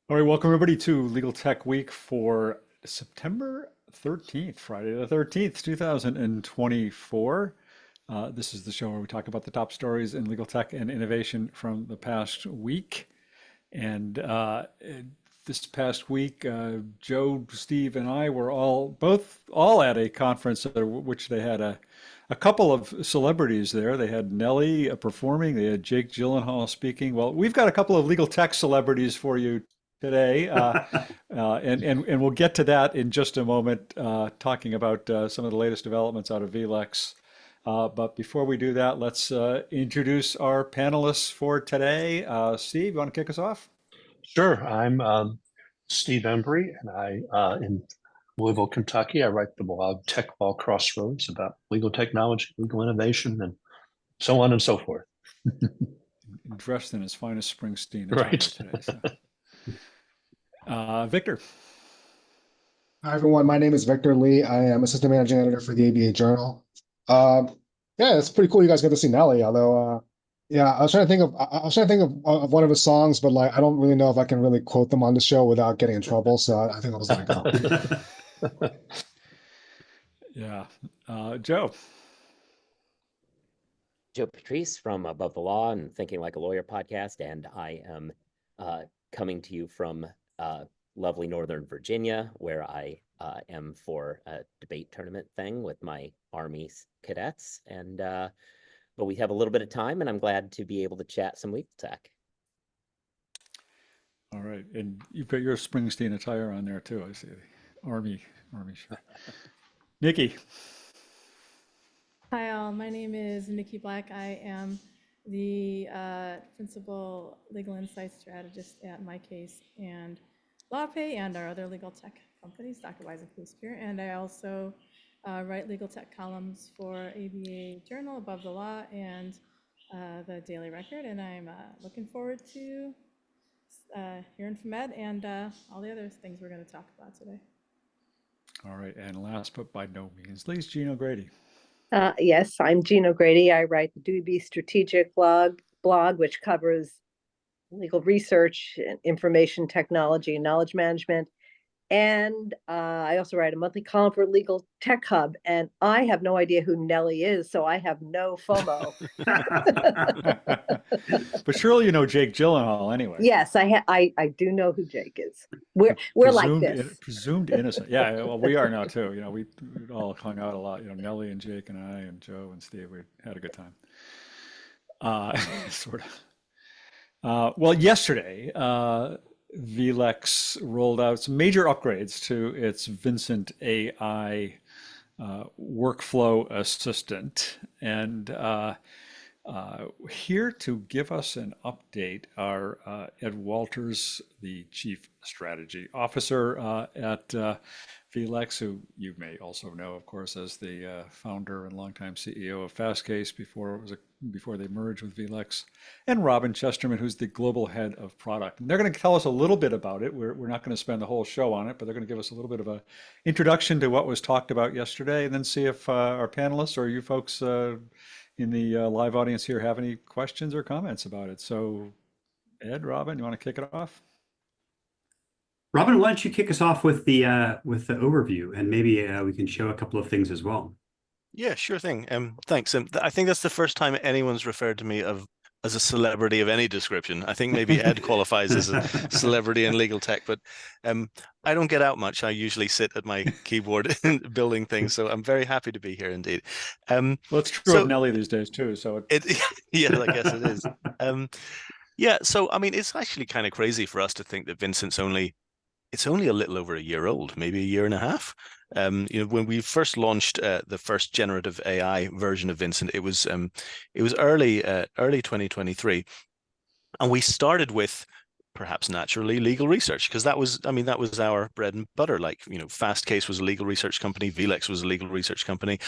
All right, welcome everybody to Legal Tech Week for September 13th, Friday the 13th, 2024. This is the show where we talk about the top stories in legal tech and innovation from the past week. And this past week, Joe, Steve, and I were all at a conference at which they had a couple of celebrities there. They had Nelly performing. They had Jake Gyllenhaal speaking. Well, we've got a couple of legal tech celebrities for you today, and we'll get to that in just a moment, talking about some of the latest developments out of vLex. But before we do that, let's introduce our panelists for today. Steve, you want to kick us off? Sure. I'm Steve Embry, and in Louisville, Kentucky, I write the blog Tech Law Crossroads about legal technology, legal innovation, and so on and so forth. Dressed in his finest Springsteen attire Right. today. So. Victor. Hi, everyone. My name is Victor Lee. I am assistant managing editor for the ABA Journal. Yeah, it's pretty cool you guys got to see Nelly. Although, yeah, I was trying to think of one of his songs, but like I don't really know if I can really quote them on the show without getting in trouble. So I think I'll just let it go. Yeah, Joe. Joe Patrice from Above the Law and Thinking Like a Lawyer podcast, and I am coming to you from lovely Northern Virginia, where I am for a debate tournament thing with my Army cadets. And but we have a little bit of time, and I'm glad to be able to chat some legal tech. All right, and you've got your Springsteen attire on there too. I see the Army shirt. Niki. Hi all, my name is Niki Black. I am the principal legal insights strategist at My Case and LawPay and our other legal tech companies, Dr. Wise and Case here. And I also write legal tech columns for ABA Journal, Above the Law, and the Daily Record. And I'm looking forward to hearing from Ed and all the other things we're going to talk about today. All right, and last but by no means least, Gene O'Grady. Yes, I'm Jean O'Grady. I write the Doobie Strategic blog, which covers legal research, information technology, and knowledge management. And I also write a monthly column for Legal Tech Hub. And I have no idea who Nelly is, so I have no FOMO. But surely you know Jake Gyllenhaal anyway. Yes, I do know who Jake is. We're like this. Presumed innocent. Yeah, well, we are now too. You know, we all hung out a lot. You know, Nelly and Jake and I and Joe and Steve. We had a good time. Sort of. Well, yesterday, vLex rolled out some major upgrades to its Vincent AI workflow assistant. And here to give us an update are Ed Walters, the Chief Strategy Officer at vLex, who you may also know, of course, as the founder and longtime CEO of Fastcase before they merged with vLex, and Robin Chesterman, who's the global head of product. And they're going to tell us a little bit about it. We're not going to spend the whole show on it, but they're going to give us a little bit of an introduction to what was talked about yesterday, and then see if our panelists or you folks in the live audience here have any questions or comments about it. So, Ed, Robin, you want to kick it off? Robin, why don't you kick us off with the overview, and maybe we can show a couple of things as well. Yeah, sure thing. Thanks. I think that's the first time anyone's referred to me as a celebrity of any description. I think maybe Ed qualifies as a celebrity in legal tech, but I don't get out much. I usually sit at my keyboard building things, so I'm very happy to be here indeed. Well, it's true of Nelly these days too. So yeah, I guess it is. Yeah, so I mean, it's actually kind of crazy for us to think that Vincent's only a little over a year old, maybe a year and a half. You know, when we first launched the first generative AI version of Vincent, it was early 2023, and we started with perhaps naturally legal research, because that was our bread and butter. Like, you know, Fastcase was a legal research company, vLex was a legal research company,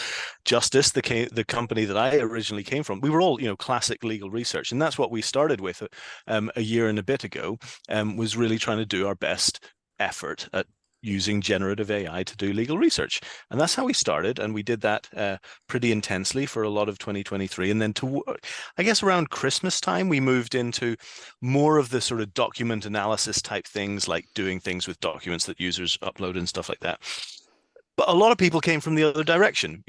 Justice, the company that I originally came from, we were all, you know, classic legal research, and that's what we started with a year and a bit ago. Was really trying to do our best effort at using generative AI to do legal research. And that's how we started. And we did that pretty intensely for a lot of 2023. And then I guess around Christmas time, we moved into more of the sort of document analysis type things, like doing things with documents that users upload and stuff like that. But a lot of people came from the other direction.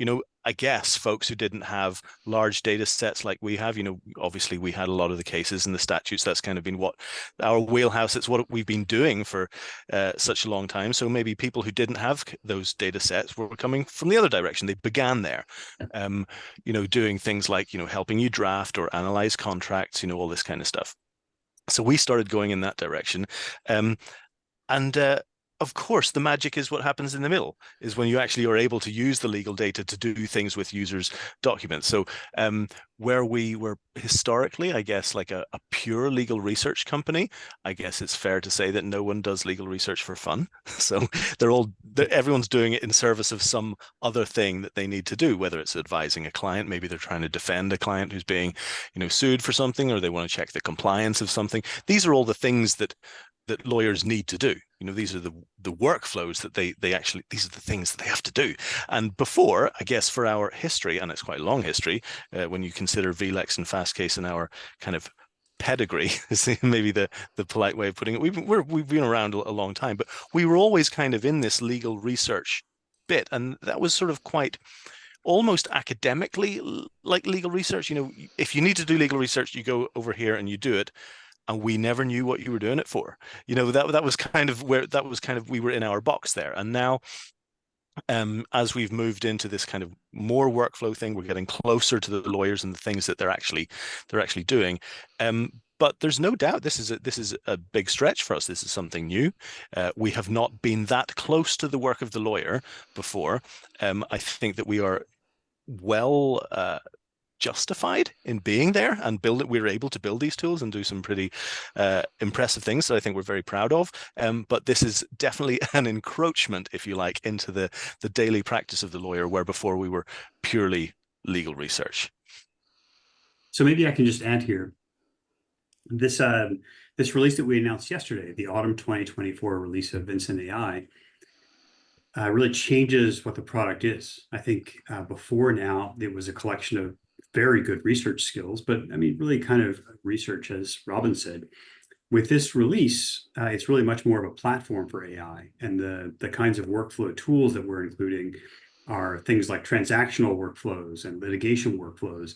I guess folks who didn't have large data sets like we have, obviously we had a lot of the cases and the statutes. That's kind of been what our wheelhouse, it's what we've been doing for such a long time. So maybe people who didn't have those data sets were coming from the other direction. They began there, doing things like, helping you draft or analyze contracts, all this kind of stuff. So we started going in that direction. And of course, the magic is what happens in the middle, is when you actually are able to use the legal data to do things with users' documents. So where we were historically, I guess, like a pure legal research company, I guess it's fair to say that no one does legal research for fun. So everyone's doing it in service of some other thing that they need to do, whether it's advising a client, maybe they're trying to defend a client who's being, sued for something, or they want to check the compliance of something. These are all the things that lawyers need to do. These are the workflows that they actually, these are the things that they have to do. And before, I guess, for our history, and it's quite a long history, when you consider vLex and Fastcase in our kind of pedigree, is maybe the polite way of putting it. We've been around a long time, but we were always kind of in this legal research bit, and that was sort of quite almost academically like legal research. If you need to do legal research, you go over here and you do it. And we never knew what you were doing it for. That was kind of we were in our box there. And now, as we've moved into this kind of more workflow thing, we're getting closer to the lawyers and the things that they're actually doing. But there's no doubt this is a big stretch for us. This is something new. We have not been that close to the work of the lawyer before. I think that we are well justified in being there and we were able to build these tools and do some pretty impressive things that I think we're very proud of. But this is definitely an encroachment, if you like, into the daily practice of the lawyer, where before we were purely legal research. So maybe I can just add here, this release that we announced yesterday, the autumn 2024 release of Vincent AI, really changes what the product is. I think before now, it was a collection of very good research skills, but I mean, really kind of research, as Robin said. With this release, it's really much more of a platform for AI, and the kinds of workflow tools that we're including are things like transactional workflows and litigation workflows,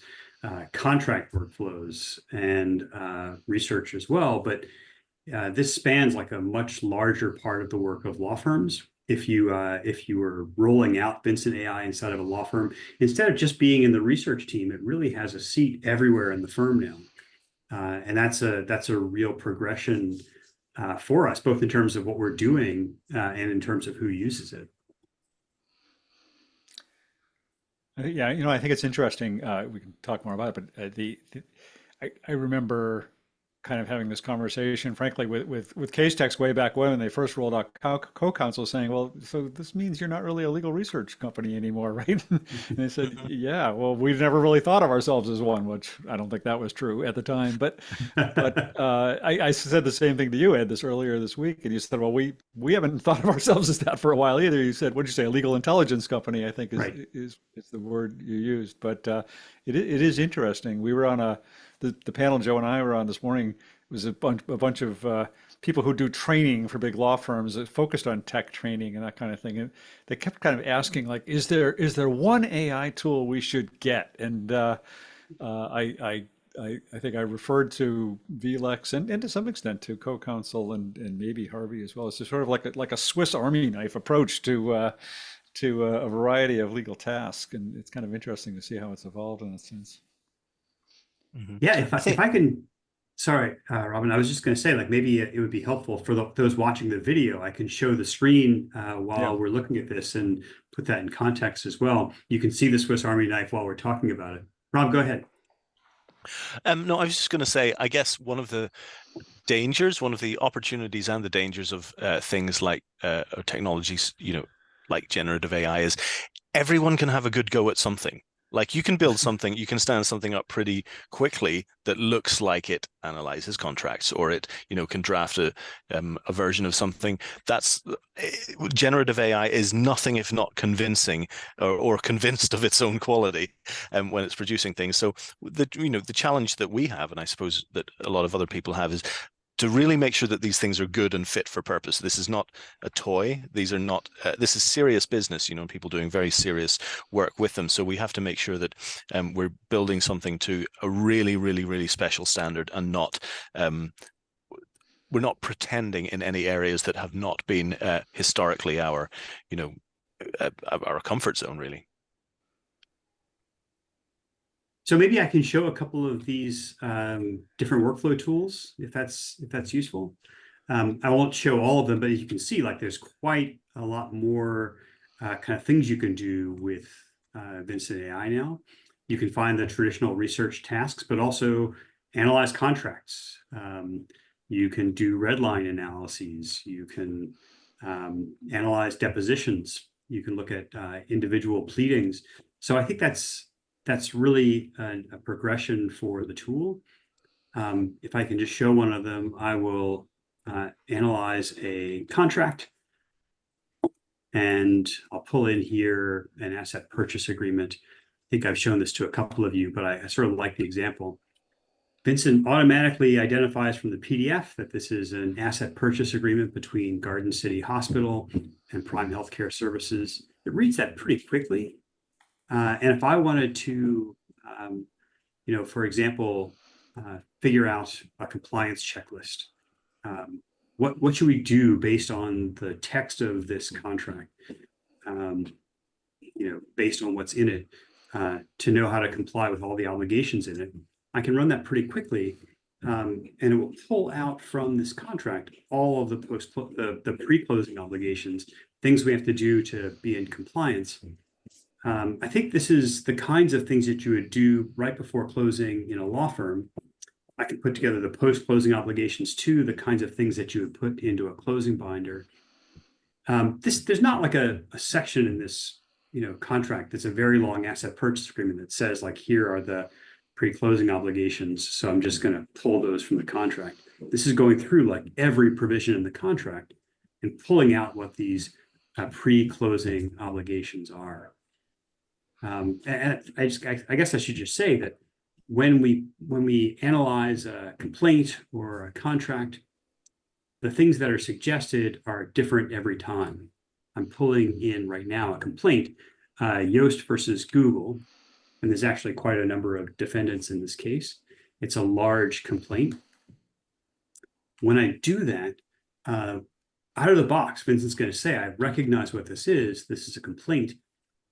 contract workflows, and research as well. But this spans like a much larger part of the work of law firms. If you were rolling out Vincent AI inside of a law firm, instead of just being in the research team, it really has a seat everywhere in the firm now, and that's a real progression for us, both in terms of what we're doing and in terms of who uses it. Yeah, I think it's interesting. We can talk more about it, but I remember kind of having this conversation, frankly, with Case Text way back when they first rolled out co-counsel, saying, well, so this means you're not really a legal research company anymore, right? And they said, yeah, well, we've never really thought of ourselves as one, which I don't think that was true at the time. But I said the same thing to you, Ed, earlier this week, and you said, well, we haven't thought of ourselves as that for a while either. You said, what'd you say, a legal intelligence company, I think is the word you used. But it is interesting. We were on the panel Joe and I were on this morning. It was a bunch of people who do training for big law firms that focused on tech training and that kind of thing. And they kept kind of asking, like, is there one AI tool we should get? And I think I referred to vLex and to some extent to co-counsel and maybe Harvey as well. It's sort of like a Swiss Army knife approach to a variety of legal tasks. And it's kind of interesting to see how it's evolved in a sense. Mm-hmm. Yeah, if I can, sorry, Robin, I was just going to say, like, maybe it would be helpful for those watching the video. I can show the screen while we're looking at this and put that in context as well. You can see the Swiss Army knife while we're talking about it. Rob, go ahead. No, I was just going to say, I guess one of the dangers, one of the opportunities and the dangers of things like technologies, like generative AI is everyone can have a good go at something. Like you can build something, you can stand something up pretty quickly that looks like it analyzes contracts, or it, can draft a version of something. That's generative AI is nothing if not convincing, or convinced of its own quality when it's producing things. So the challenge that we have, and I suppose that a lot of other people have, is to really make sure that these things are good and fit for purpose. This is not a toy. These are not, this is serious business, people doing very serious work with them. So we have to make sure that we're building something to a really, really, really special standard, and not, we're not pretending in any areas that have not been historically our comfort zone, really. So maybe I can show a couple of these different workflow tools, if that's useful. I won't show all of them, but as you can see, like there's quite a lot more kind of things you can do with Vincent AI now. You can find the traditional research tasks, but also analyze contracts. You can do redline analyses. You can analyze depositions. You can look at individual pleadings. So I think that's really a progression for the tool. If I can just show one of them, I will analyze a contract, and I'll pull in here an asset purchase agreement. I think I've shown this to a couple of you, but I sort of like the example. Vincent automatically identifies from the PDF that this is an asset purchase agreement between Garden City Hospital and Prime Healthcare Services. It reads that pretty quickly. And if I wanted to, for example, figure out a compliance checklist, what should we do based on the text of this contract, based on what's in it, to know how to comply with all the obligations in it? I can run that pretty quickly, and it will pull out from this contract all of the pre-closing obligations, things we have to do to be in compliance. I think this is the kinds of things that you would do right before closing in a law firm. I can put together the post-closing obligations too, the kinds of things that you would put into a closing binder. There's not like a section in this contract that's a very long asset purchase agreement that says like, here are the pre-closing obligations. So I'm just going to pull those from the contract. This is going through like every provision in the contract and pulling out what these pre-closing obligations are. And I guess I should just say that when we analyze a complaint or a contract, the things that are suggested are different every time. I'm pulling in right now a complaint, Yoast versus Google, and there's actually quite a number of defendants in this case. It's a large complaint. When I do that, out of the box, Vincent's going to say, I recognize what this is. This is a complaint.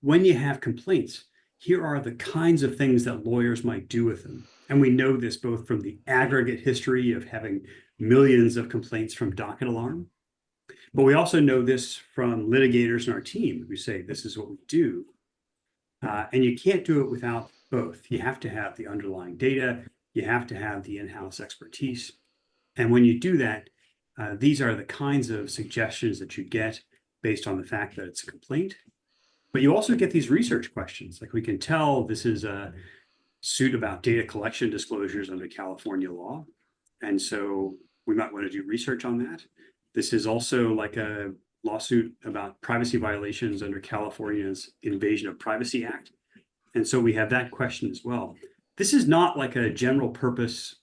When you have complaints, here are the kinds of things that lawyers might do with them. And we know this both from the aggregate history of having millions of complaints from Docket Alarm, but we also know this from litigators in our team who say, this is what we do. And you can't do it without both. You have to have the underlying data. You have to have the in-house expertise. And when you do that, these are the kinds of suggestions that you get based on the fact that it's a complaint. But you also get these research questions. Like we can tell this is a suit about data collection disclosures under California law. And so we might want to do research on that. This is also like a lawsuit about privacy violations under California's Invasion of Privacy Act. And so we have that question as well. This is not like a general purpose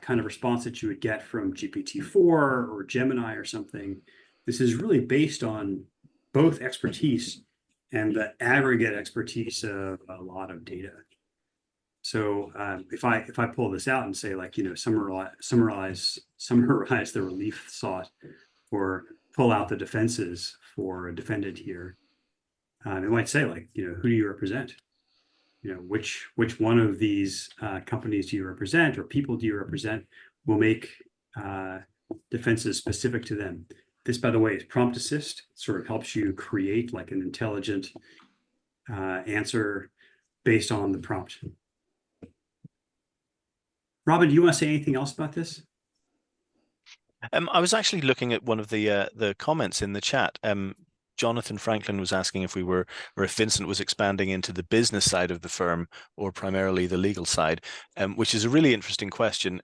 kind of response that you would get from GPT-4 or Gemini or something. This is really based on both expertise and the aggregate expertise of a lot of data. So if I pull this out and say like, summarize the relief sought, or pull out the defenses for a defendant here, it might say like, who do you represent? Which one of these companies do you represent, or people do you represent, will make defenses specific to them. This, by the way, is prompt assist. It sort of helps you create like an intelligent answer based on the prompt. Robin, do you want to say anything else about this? I was actually looking at one of the comments in the chat. Jonathan Franklin was asking if we were, or if Vincent was expanding into the business side of the firm or primarily the legal side, which is a really interesting question.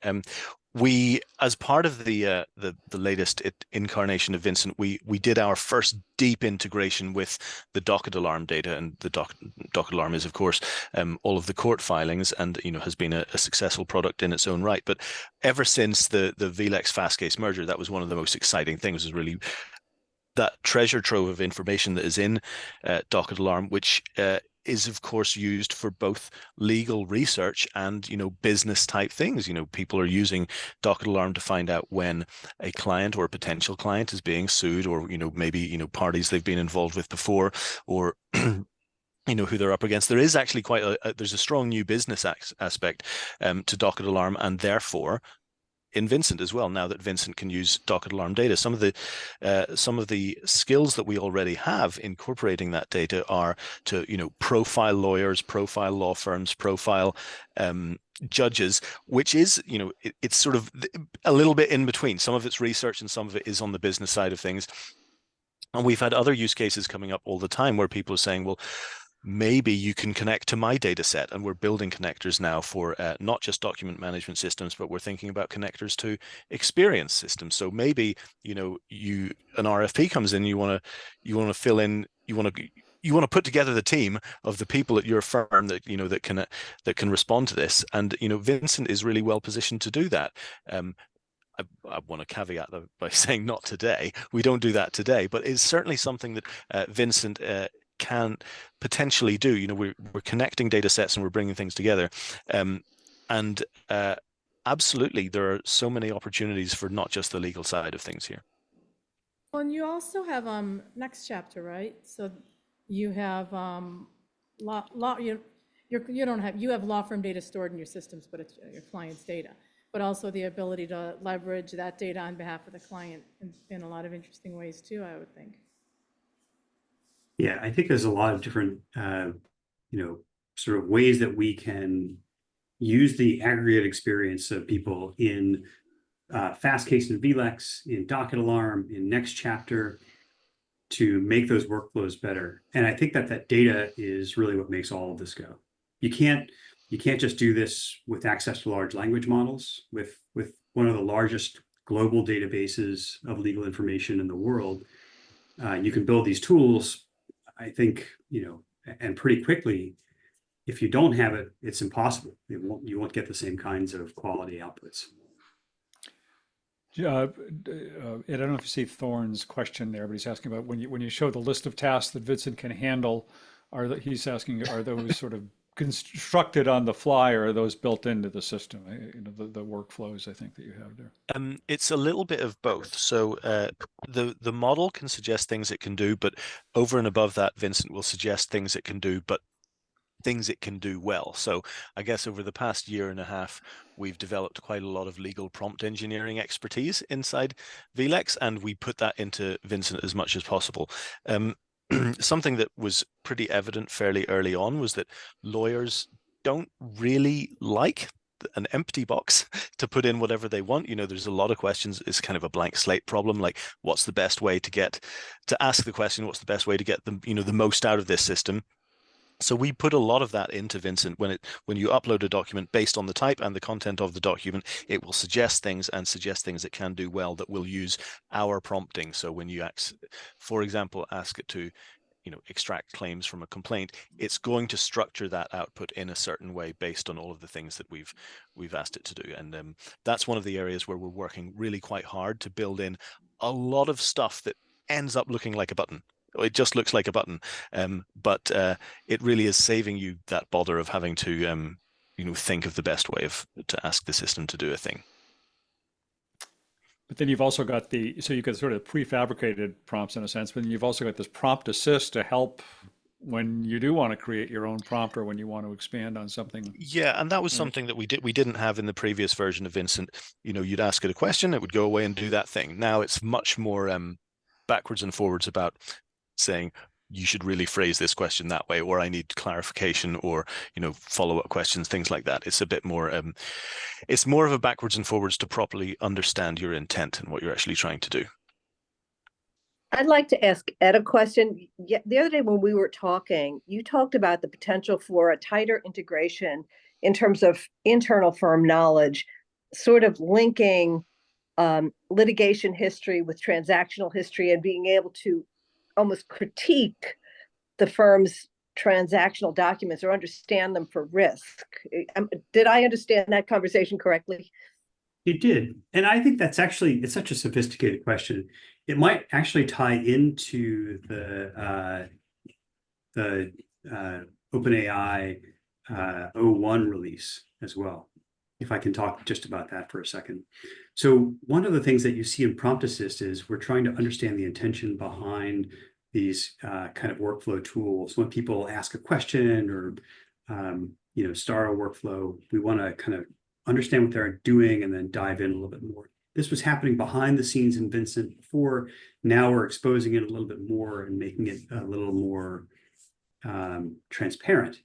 We, as part of the latest incarnation of Vincent, we did our first deep integration with the docket alarm data, and the docket alarm is, of course, all of the court filings, and has been a successful product in its own right. But ever since the vLex Fastcase merger, that was one of the most exciting things. Was really that treasure trove of information that is in docket alarm, which is of course used for both legal research and business type things. People are using docket alarm to find out when a client or a potential client is being sued, or maybe parties they've been involved with before, or who they're up against. There is actually quite there's a strong new business aspect to docket alarm, and therefore in Vincent as well, now that Vincent can use docket alarm data. Some of the skills that we already have incorporating that data are to profile lawyers, profile law firms, profile judges, which is it's sort of a little bit in between. Some of it's research and some of it is on the business side of things. And we've had other use cases coming up all the time where people are saying, well, maybe you can connect to my data set. And we're building connectors now for not just document management systems, but we're thinking about connectors to experience systems. So maybe an RFP comes in, you want to fill in, you want to put together the team of the people at your firm that that can respond to this. And Vincent is really well positioned to do that. I want to caveat that by saying not today. We don't do that today, but it's certainly something that Vincent can potentially do. We're connecting data sets and we're bringing things together, and absolutely there are so many opportunities for not just the legal side of things here. Well, and you also have next chapter, right? So you have you have law firm data stored in your systems, but it's your client's data, but also the ability to leverage that data on behalf of the client in a lot of interesting ways too, I would think. Yeah, I think there's a lot of different, sort of ways that we can use the aggregate experience of people in Fastcase and vLex, in docket alarm, in next chapter, to make those workflows better. And I think that data is really what makes all of this go. You can't just do this with access to large language models, with one of the largest global databases of legal information in the world. You can build these tools, I think, and pretty quickly. If you don't have it, it's impossible. You won't get the same kinds of quality outputs. I don't know if you see Thorne's question there, but he's asking about when you show the list of tasks that Vincent can handle, he's asking, are those sort of constructed on the fly, or are those built into the system? The workflows I think that you have there. It's a little bit of both. So the model can suggest things it can do, but over and above that, Vincent will suggest things it can do, but things it can do well. So I guess over the past year and a half, we've developed quite a lot of legal prompt engineering expertise inside vLex, and we put that into Vincent as much as possible. Something that was pretty evident fairly early on was that lawyers don't really like an empty box to put in whatever they want. There's a lot of questions. It's kind of a blank slate problem. Like, what's the best way to ask the question? What's the best way to get the most out of this system? So we put a lot of that into Vincent. When you upload a document based on the type and the content of the document, it will suggest things it can do well that will use our prompting. So when you, for example, ask it to extract claims from a complaint, it's going to structure that output in a certain way based on all of the things that we've asked it to do. And that's one of the areas where we're working really quite hard to build in a lot of stuff that ends up looking like a button. It just looks like a button, but it really is saving you that bother of having to think of the best way to ask the system to do a thing. But then you've also got so you get sort of prefabricated prompts in a sense, but then you've also got this prompt assist to help when you do want to create your own prompt or when you want to expand on something. Yeah, and that was something that we didn't have in the previous version of Vincent. You'd ask it a question, it would go away and do that thing. Now it's much more backwards and forwards about saying, you should really phrase this question that way, or I need clarification, or follow-up questions, things like that. It's a bit more it's more of a backwards and forwards to properly understand your intent and what you're actually trying to do. I'd like to ask Ed a question. Yeah, the other day when we were talking, you talked about the potential for a tighter integration in terms of internal firm knowledge, sort of linking litigation history with transactional history and being able to almost critique the firm's transactional documents or understand them for risk. Did I understand that conversation correctly? You did. And I think that's actually, it's such a sophisticated question. It might actually tie into the OpenAI 01 release as well, if I can talk just about that for a second. So one of the things that you see in Prompt Assist is we're trying to understand the intention behind these kind of workflow tools. When people ask a question or start a workflow, we want to kind of understand what they're doing and then dive in a little bit more. This was happening behind the scenes in Vincent before. Now we're exposing it a little bit more and making it a little more transparent.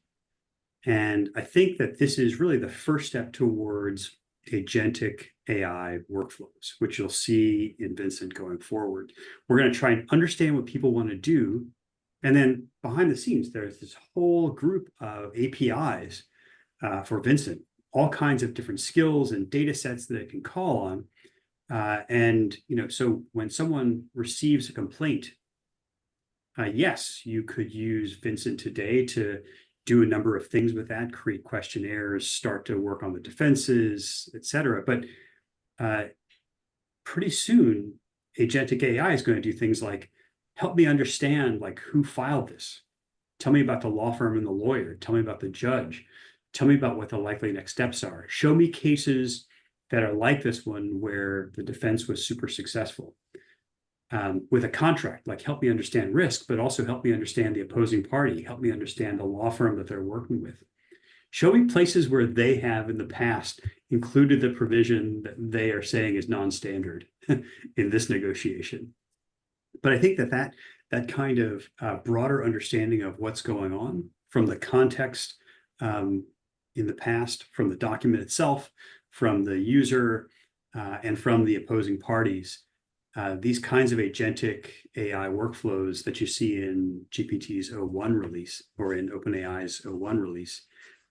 And I think that this is really the first step towards agentic AI workflows, which you'll see in Vincent going forward. We're going to try and understand what people want to do. And then behind the scenes, there's this whole group of APIs for Vincent, all kinds of different skills and data sets that it can call on. So when someone receives a complaint, yes, you could use Vincent today to do a number of things with that, create questionnaires, start to work on the defenses, et cetera. But pretty soon, agentic AI is going to do things like, help me understand like who filed this. Tell me about the law firm and the lawyer. Tell me about the judge. Tell me about what the likely next steps are. Show me cases that are like this one where the defense was super successful. With a contract, like help me understand risk, but also help me understand the opposing party, help me understand the law firm that they're working with. Show me places where they have in the past included the provision that they are saying is non-standard in this negotiation. But I think that kind of broader understanding of what's going on from the context in the past, from the document itself, from the user, and from the opposing parties, these kinds of agentic AI workflows that you see in GPT's 01 release or in OpenAI's 01 release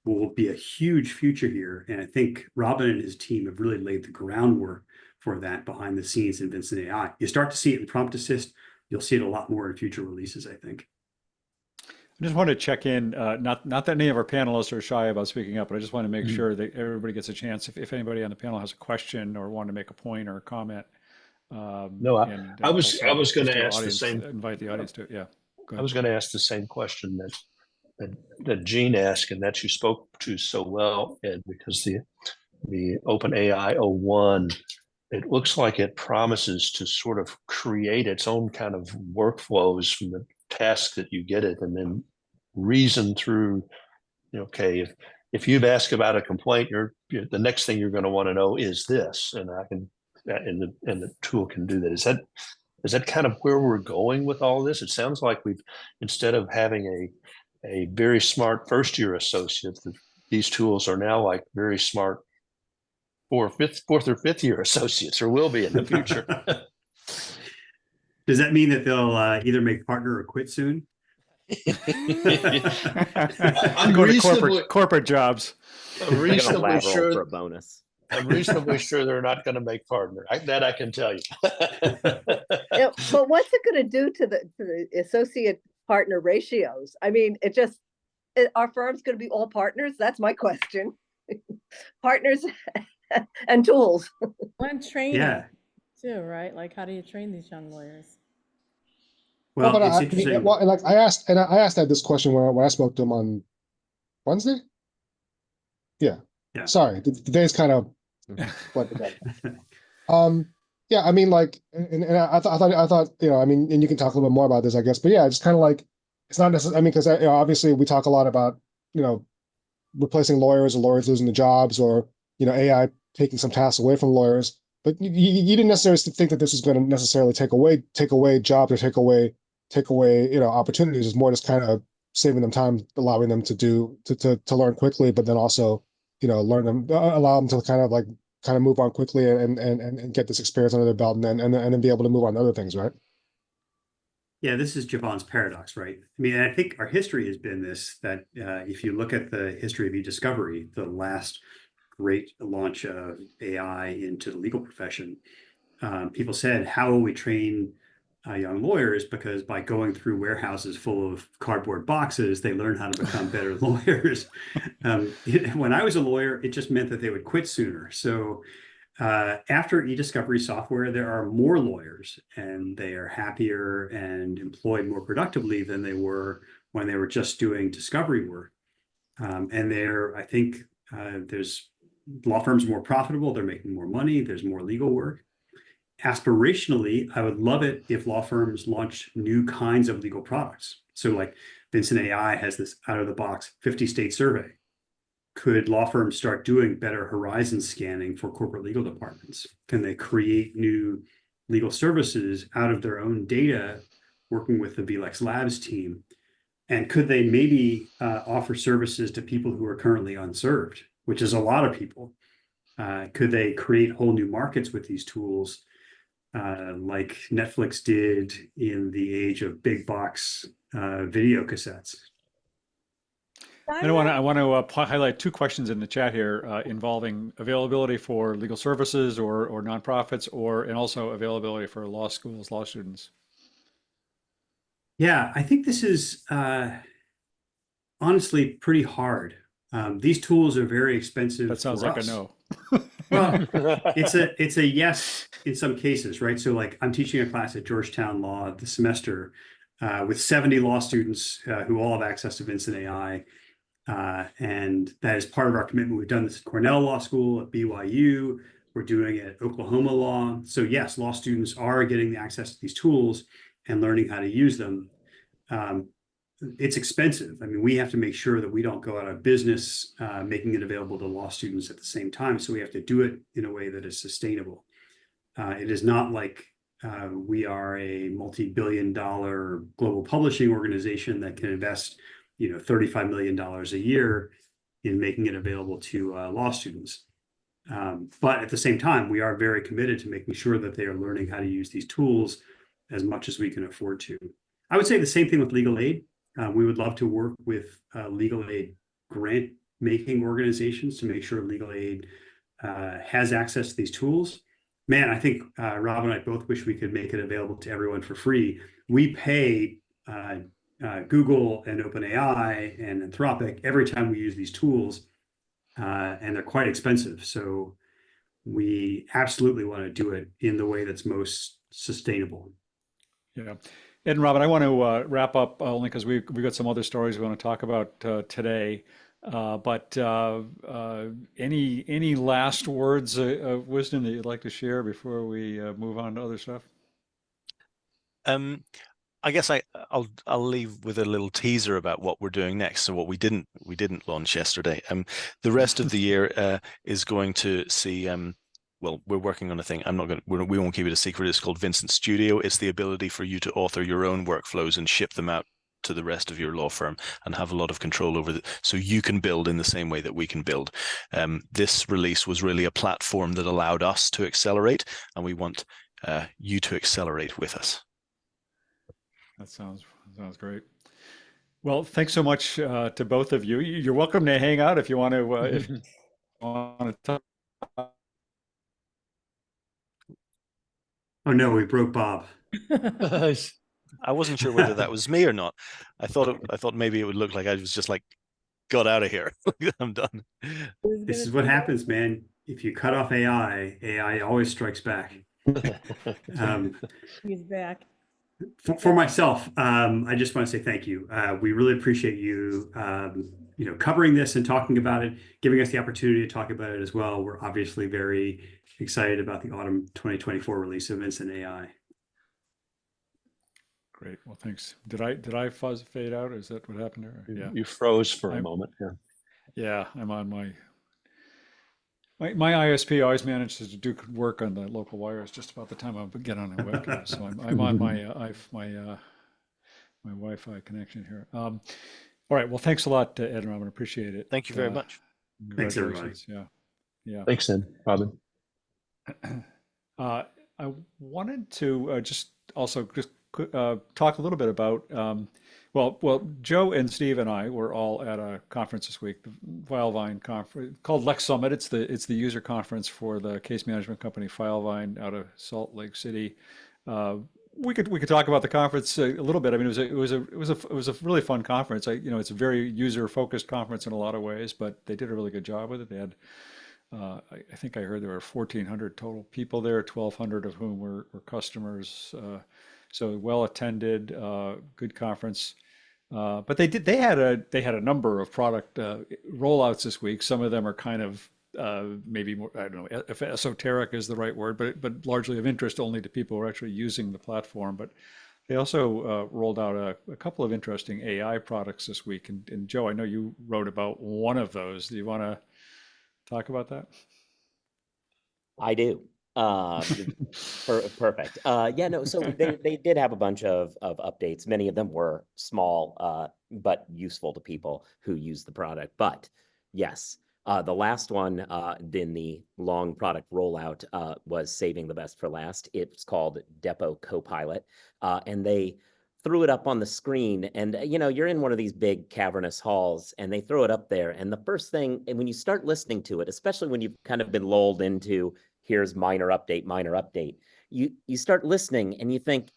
will be a huge future here. And I think Robin and his team have really laid the groundwork for that behind the scenes in Vincent AI. You start to see it in Prompt Assist. You'll see it a lot more in future releases, I think. I just want to check in, not that any of our panelists are shy about speaking up, but I just want to make sure that everybody gets a chance. If anybody on the panel has a question or want to make a point or a comment. No, I was going to ask the same. Invite the audience to it. Yeah. Go ahead. I was going to ask the same question that Gene asked and that you spoke to so well, Ed, because the OpenAI 01, it looks like it promises to sort of create its own kind of workflows from the task that you get it, and then reason through. Okay, if you've asked about a complaint, the next thing you're going to want to know is this, and the tool can do that. Is that kind of where we're going with all this? It sounds like instead of having a very smart first year associate, these tools are now like very smart fourth or fifth year associates, or will be in the future. Does that mean that they'll either make partner or quit soon? I'm going to corporate jobs. I'm reasonably sure for a bonus. I'm reasonably sure they're not going to make partner. That I can tell you. But what's it going to do to the associate partner ratios? I mean, are firms going to be all partners? That's my question. Partners and tools. And training Yeah. too, right? Like, how do you train these young lawyers? Well, but it's interesting. I asked Ed this question when I spoke to him on Wednesday. Yeah. Sorry, the day's kind of bled together. Yeah, I mean, like, and I thought, I mean, and you can talk a little bit more about this, I guess, but yeah, it's kind of like, it's not necessarily, I mean, because obviously we talk a lot about, replacing lawyers or lawyers losing the jobs or, AI taking some tasks away from lawyers, but you didn't necessarily think that this is going to necessarily take away jobs or take away, opportunities. It's more just kind of saving them time, allowing them to learn quickly, but then also, allow them to kind of move on quickly and get this experience under their belt and then be able to move on to other things, right? Yeah, this is Javon's paradox, right? I mean, I think our history has been this, that if you look at the history of e-discovery, the last great launch of AI into the legal profession, people said, how will we train young lawyers? Because by going through warehouses full of cardboard boxes, they learn how to become better lawyers. When I was a lawyer, it just meant that they would quit sooner. So after e-discovery software, there are more lawyers and they are happier and employed more productively than they were when they were just doing discovery work. And I think there's law firms more profitable, they're making more money, there's more legal work. Aspirationally, I would love it if law firms launch new kinds of legal products. So like Vincent AI has this out of the box 50 state survey. Could law firms start doing better horizon scanning for corporate legal departments? Can they create new legal services out of their own data, working with the vLex Labs team? And could they maybe offer services to people who are currently unserved, which is a lot of people? Could they create whole new markets with these tools, like Netflix did in the age of big box video cassettes? I want to highlight two questions in the chat here involving availability for legal services or nonprofits, and also availability for law schools, law students. Yeah, I think this is honestly pretty hard. These tools are very expensive. That sounds for like us. a no. Well, it's a yes in some cases, right? So like I'm teaching a class at Georgetown Law this semester with 70 law students who all have access to Vincent AI. And that is part of our commitment. We've done this at Cornell Law School, at BYU. We're doing it at Oklahoma Law. So yes, law students are getting the access to these tools and learning how to use them. It's expensive. I mean, we have to make sure that we don't go out of business making it available to law students at the same time. So we have to do it in a way that is sustainable. It is not like we are a multi-billion-dollar global publishing organization that can invest, $35 million a year in making it available to law students. But at the same time, we are very committed to making sure that they are learning how to use these tools as much as we can afford to. I would say the same thing with legal aid. We would love to work with legal aid grant making organizations to make sure legal aid has access to these tools. Man, I think Rob and I both wish we could make it available to everyone for free. We pay Google and OpenAI and Anthropic every time we use these tools, and they're quite expensive. So we absolutely want to do it in the way that's most sustainable. Yeah. Ed and Robin, I want to wrap up only because we got some other stories we want to talk about today. But any last words of wisdom that you'd like to share before we move on to other stuff? I guess I'll leave with a little teaser about what we're doing next. So what we didn't launch yesterday. The rest of the year is going to see. Well, we're working on a thing. We won't keep it a secret. It's called Vincent Studio. It's the ability for you to author your own workflows and ship them out to the rest of your law firm and have a lot of control over it, so you can build in the same way that we can build. This release was really a platform that allowed us to accelerate, and we want you to accelerate with us. That sounds great. Well, thanks so much to both of you. You're welcome to hang out if you want to. If you want to talk. Oh no, we broke Bob. I wasn't sure whether that was me or not. I thought maybe it would look like I was just like got out of here. I'm done. This is what happens, man. If you cut off AI always strikes back. He's back. For myself, I just want to say thank you. We really appreciate you, covering this and talking about it, giving us the opportunity to talk about it as well. We're obviously very excited about the autumn 2024 release of Vincent AI. Great. Well, thanks. Did I fade out? Is that what happened there? Yeah. You froze for a moment. Yeah. Yeah, I'm on my ISP always manages to do work on the local wires just about the time I get on a webcam. So I'm on my Wi-Fi connection here. All right. Well, thanks a lot, Ed and Robin. Appreciate it. Thank you very much. Thanks, everybody. Yeah. Thanks, Ed. Robin. I wanted to just also just talk a little bit about, well, Joe and Steve and I were all at a conference this week, the Filevine conference called Lex Summit. It's the user conference for the case management company Filevine out of Salt Lake City. We could talk about the conference a little bit. I mean, it was a really fun conference. It's a very user focused conference in a lot of ways, but they did a really good job with it. They had I think I heard there were 1,400 total people there, 1,200 of whom were customers. So well attended, good conference. But they had a number of product rollouts this week. Some of them are kind of maybe more, I don't know if esoteric is the right word, but largely of interest only to people who are actually using the platform. But they also rolled out a couple of interesting AI products this week. And Joe, I know you wrote about one of those. Do you want to talk about that? I do. Perfect. Yeah, no, so they did have a bunch of updates. Many of them were small, but useful to people who use the product. But yes, the last one in the long product rollout was saving the best for last. It's called Depo CoPilot, and they threw it up on the screen. And you're in one of these big cavernous halls, and they throw it up there. And the first thing, and when you start listening to it, especially when you've kind of been lulled into here's minor update, you start listening and you think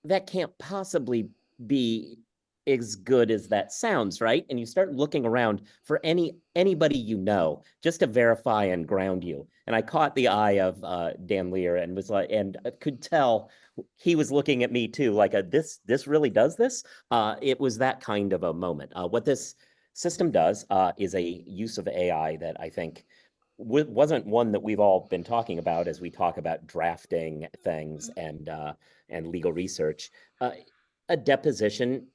that can't possibly be as good as that sounds, right? And you start looking around for anybody just to verify and ground you. And I caught the eye of Dan Lear and was like, and I could tell he was looking at me too, like this really does this. It was that kind of a moment. What this system does is a use of AI that I think wasn't one that we've all been talking about as we talk about drafting things and legal research. A deposition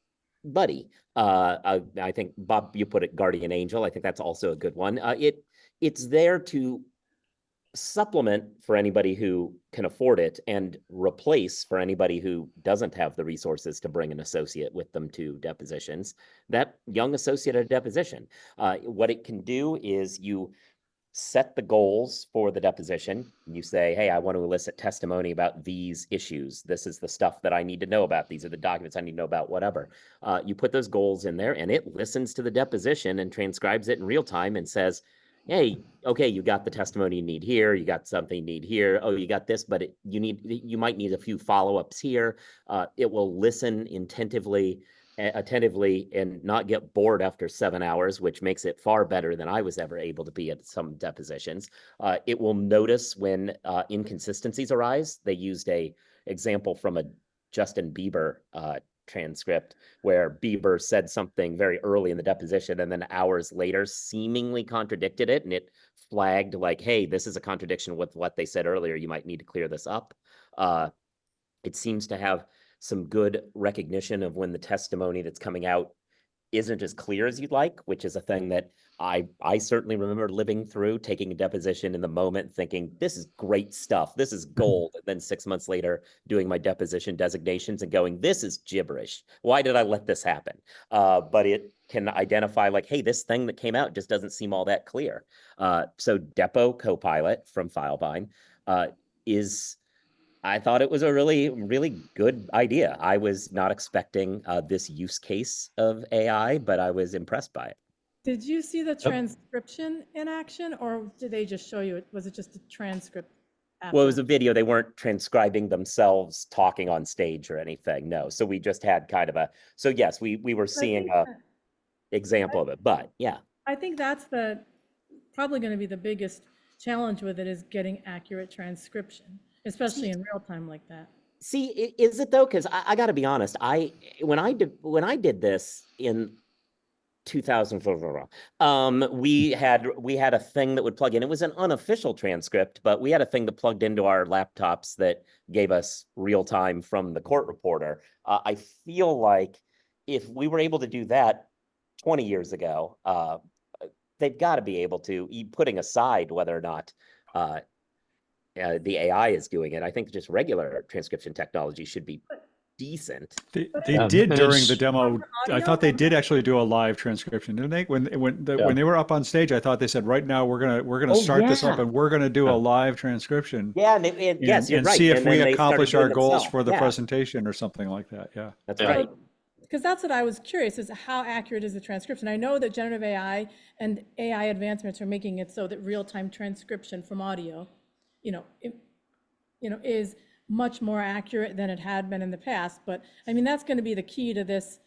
buddy. I think, Bob, you put it guardian angel. I think that's also a good one. It's there to supplement for anybody who can afford it and replace for anybody who doesn't have the resources to bring an associate with them to depositions, that young associate at a deposition. What it can do is you set the goals for the deposition. You say, hey, I want to elicit testimony about these issues. This is the stuff that I need to know about. These are the documents I need to know about, whatever. You put those goals in there and it listens to the deposition and transcribes it in real time and says, hey, okay, you got the testimony you need here. You got something you need here. Oh, you got this, but you might need a few follow-ups here. It will listen attentively and not get bored after 7 hours, which makes it far better than I was ever able to be at some depositions. It will notice when inconsistencies arise. They used a example from a Justin Bieber transcript where Bieber said something very early in the deposition and then hours later seemingly contradicted it, and it flagged like, hey, this is a contradiction with what they said earlier. You might need to clear this up. It seems to have some good recognition of when the testimony that's coming out isn't as clear as you'd like, which is a thing that I certainly remember living through, taking a deposition in the moment, thinking, this is great stuff. This is gold. And then 6 months later, doing my deposition designations and going, this is gibberish. Why did I let this happen? But it can identify like, hey, this thing that came out just doesn't seem all that clear. So Depo CoPilot from Filevine I thought it was a really, really good idea. I was not expecting this use case of AI, but I was impressed by it. Did you see the transcription in action, or did they just show you it? Was it just a transcript? Well, it was a video. They weren't transcribing themselves talking on stage or anything. No. So we just had kind of so yes, we were seeing a example of it, but yeah. I think that's probably going to be the biggest challenge with it, is getting accurate transcription, especially in real time like that. See, is it though? Because I got to be honest. When I did this in 2004, we had a thing that would plug in. It was an unofficial transcript, but we had a thing that plugged into our laptops that gave us real time from the court reporter. I feel like if we were able to do that 20 years ago, they've got to be able to, putting aside whether or not the AI is doing it. I think just regular transcription technology should be decent. They Yeah, did and during the it's- demo. I thought they did actually do a live transcription, didn't they? When they were up on stage, I thought they said, right now we're gonna Oh, start this up yeah. and we're gonna do a live transcription Yeah, and yes, you're and right. see if And we then they started accomplish doing our goals themselves. for the Yeah, presentation or something like that. Yeah. that's Yeah. right. Because that's what I was curious, is how accurate is the transcription? I know that generative AI and AI advancements are making it so that real-time transcription from audio, is much more accurate than it had been in the past. But I mean, that's going to be the key to this,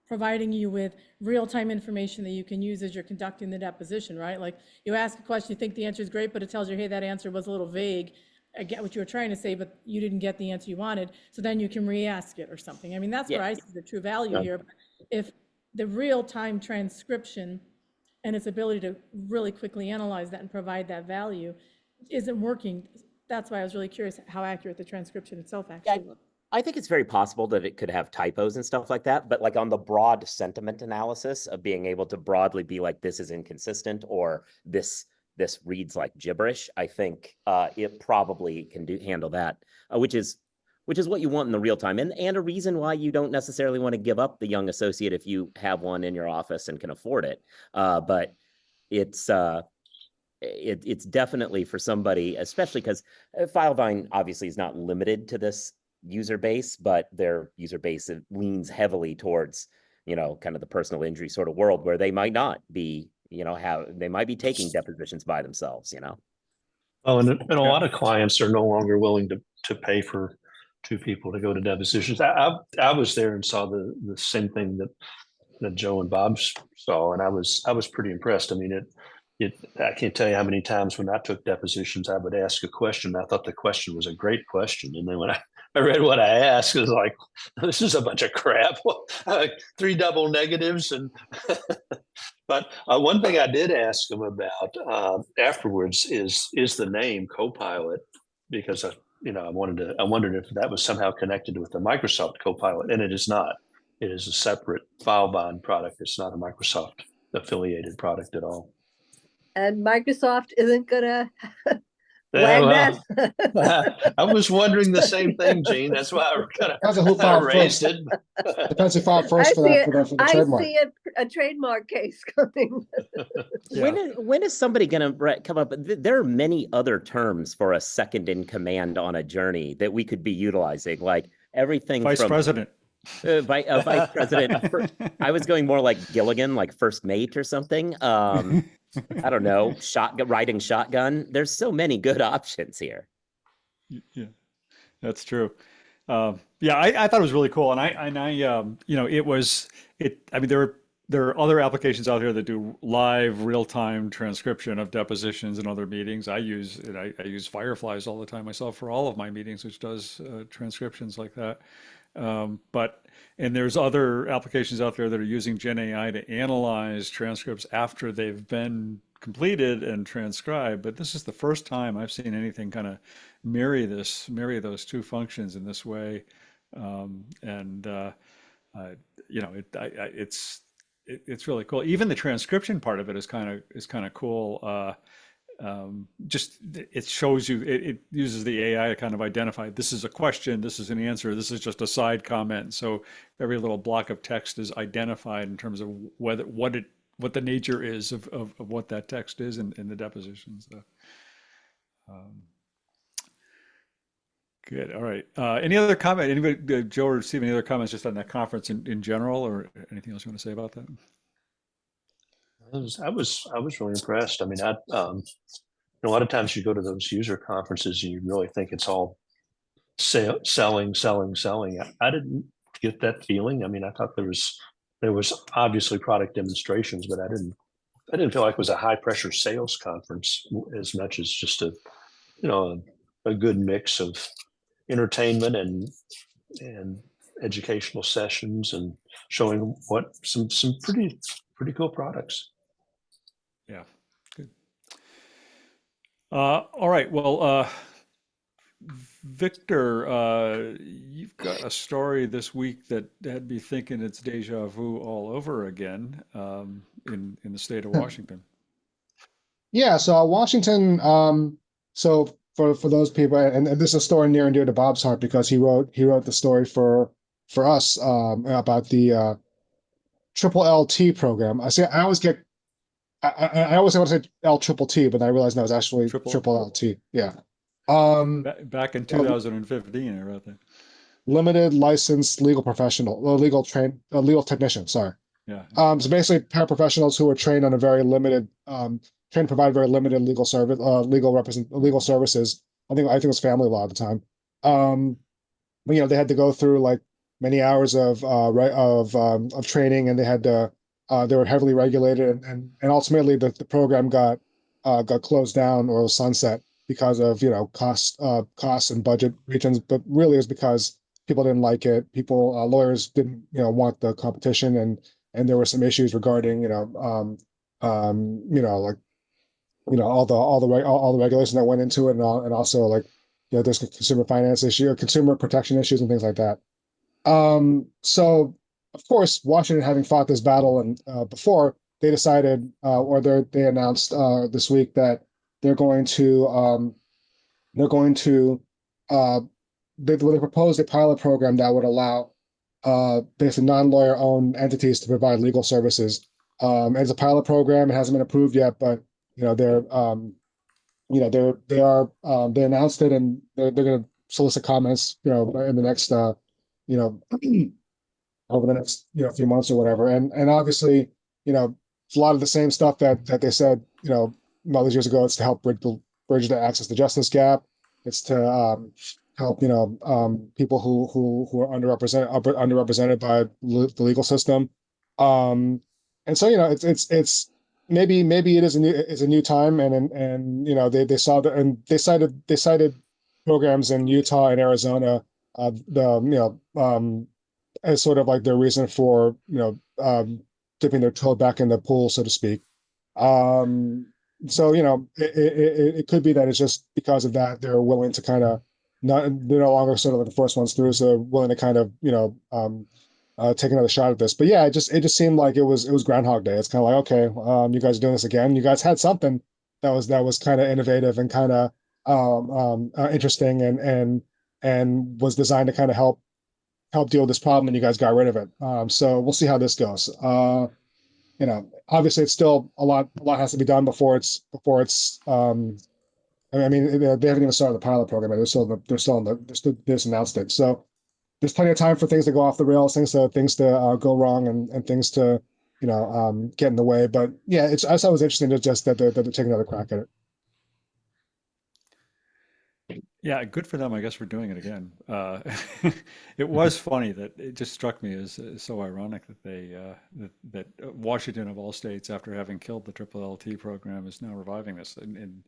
providing you with real-time information that you can use as you're conducting the deposition, right? Like, you ask a question, you think the answer is great, but it tells you, hey, that answer was a little vague. I get what you were trying to say, but you didn't get the answer you wanted. So then you can re-ask it or something. I mean, that's where Yeah. I see the true value Yeah. here. If the real-time transcription and its ability to really quickly analyze that and provide that value isn't working, that's why I was really curious how accurate the transcription itself actually was. I think it's very possible that it could have typos and stuff like that, but like on the broad sentiment analysis of being able to broadly be like, this is inconsistent, or this reads like gibberish, I think it probably can handle that, which is what you want in the real time, and a reason why you don't necessarily want to give up the young associate if you have one in your office and can afford it. But it's definitely for somebody, especially because Filevine obviously is not limited to this user base, but their user base leans heavily towards, kind of the personal injury sort of world where they might not be, they might be taking depositions by themselves, Oh, and a lot of clients are no longer willing to pay for two people to go to depositions. I was there and saw the same thing that Joe and Bob saw, and I was pretty impressed. I mean, I can't tell you how many times when I took depositions, I would ask a question. I thought the question was a great question, and then when I read what I asked, it was like, this is a bunch of crap. 3 double negatives, and but one thing I did ask them about afterwards is the name CoPilot, because I wondered if that was somehow connected with the Microsoft CoPilot, and it is not. It is a separate Filevine product. It's not a Microsoft affiliated product at all. And Microsoft isn't gonna Yeah, flag well, that. I was wondering the same thing, Gene. That's why I Depends on who filed raised first. it. Depends who filed first for the I trademark. see a trademark case coming. Yeah. When is somebody going to come up? There are many other terms for a second in command on a journey that we could be utilizing, like everything Vice from president. vice president. I was going more like Gilligan, like first mate or something. I don't know, riding shotgun. There's so many good options here. Yeah, that's true. Yeah, I thought it was really cool, and I mean, there are other applications out there that do live real-time transcription of depositions and other meetings. I use Fireflies all the time myself for all of my meetings, which does transcriptions like that. And there's other applications out there that are using Gen AI to analyze transcripts after they've been completed and transcribed. But this is the first time I've seen anything kind of marry those two functions in this way. It's really cool. Even the transcription part of it is kind of cool. Just it shows you, it uses the AI to kind of identify, this is a question, this is an answer, this is just a side comment. So every little block of text is identified in terms of what the nature is of what that text is in the deposition. So, good. All right. Any other comment? Anybody, Joe or Steve, any other comments just on that conference in general, or anything else you want to say about that? I was really impressed. I mean, a lot of times you go to those user conferences and you really think it's all selling. I didn't get that feeling. I mean, I thought there was obviously product demonstrations, but I didn't feel like it was a high pressure sales conference as much as just a good mix of entertainment and educational sessions and showing what some pretty cool products. Yeah, good. All right. Well, Victor, you've got a story this week that had me thinking it's deja vu all over again, in the state of Washington. Yeah, so Washington, so for those people, and this is a story near and dear to Bob's heart because he wrote the story for us about the triple LT program. I always get I always want to say L triple T, but I realized no, it's actually Triple. triple LT. Yeah. Um, Back in so 2015, I wrote that. limited licensed legal professional, legal technician. Sorry. Yeah. So basically, paraprofessionals who are trained on a very limited, trained to provide very limited legal service, legal services. I think it was family law at the time. But, they had to go through like many hours of training, and they were heavily regulated, and ultimately the program got closed down or sunset because of costs and budget regions. But really, it was because people didn't like it. Lawyers didn't want the competition, and there were some issues regarding like all the regulations that went into it, and also like there's consumer finance issue or consumer protection issues and things like that. So of course, Washington having fought this battle and before, they decided they announced this week that they're going to they're going to uh, they proposed a pilot program that would allow basically non-lawyer owned entities to provide legal services. As a pilot program, it hasn't been approved yet, but they're they announced it, and they're going to solicit comments in the next you know over the next few months or whatever. And obviously, it's a lot of the same stuff that they said all these years ago. It's to help bridge the access to justice gap. It's to help people who are underrepresented by the legal system. And so it's maybe it is a new time, and they saw that, and they cited programs in Utah and Arizona, the as sort of like their reason for dipping their toe back in the pool, so to speak. Um, so it could be that it's just because of that they're willing to kind of not they're no longer sort of like the first ones through, so they're willing to kind of take another shot at this. But yeah, it just seemed like it was Groundhog Day. It's kind of like, okay, you guys are doing this again. You guys had something that was kind of innovative and kind of interesting, and was designed to kind of help deal with this problem, and you guys got rid of it. So we'll see how this goes. Obviously it's still a lot has to be done before it's I mean, they haven't even started the pilot program, but they just announced it. So there's plenty of time for things to go off the rails, things to go wrong, and things to get in the way. But yeah, I thought it was interesting to just that they're taking another crack at it. Yeah, good for them, I guess, for doing it again. It was funny that it just struck me as so ironic that that Washington of all states, after having killed the Triple LT program, is now reviving this. And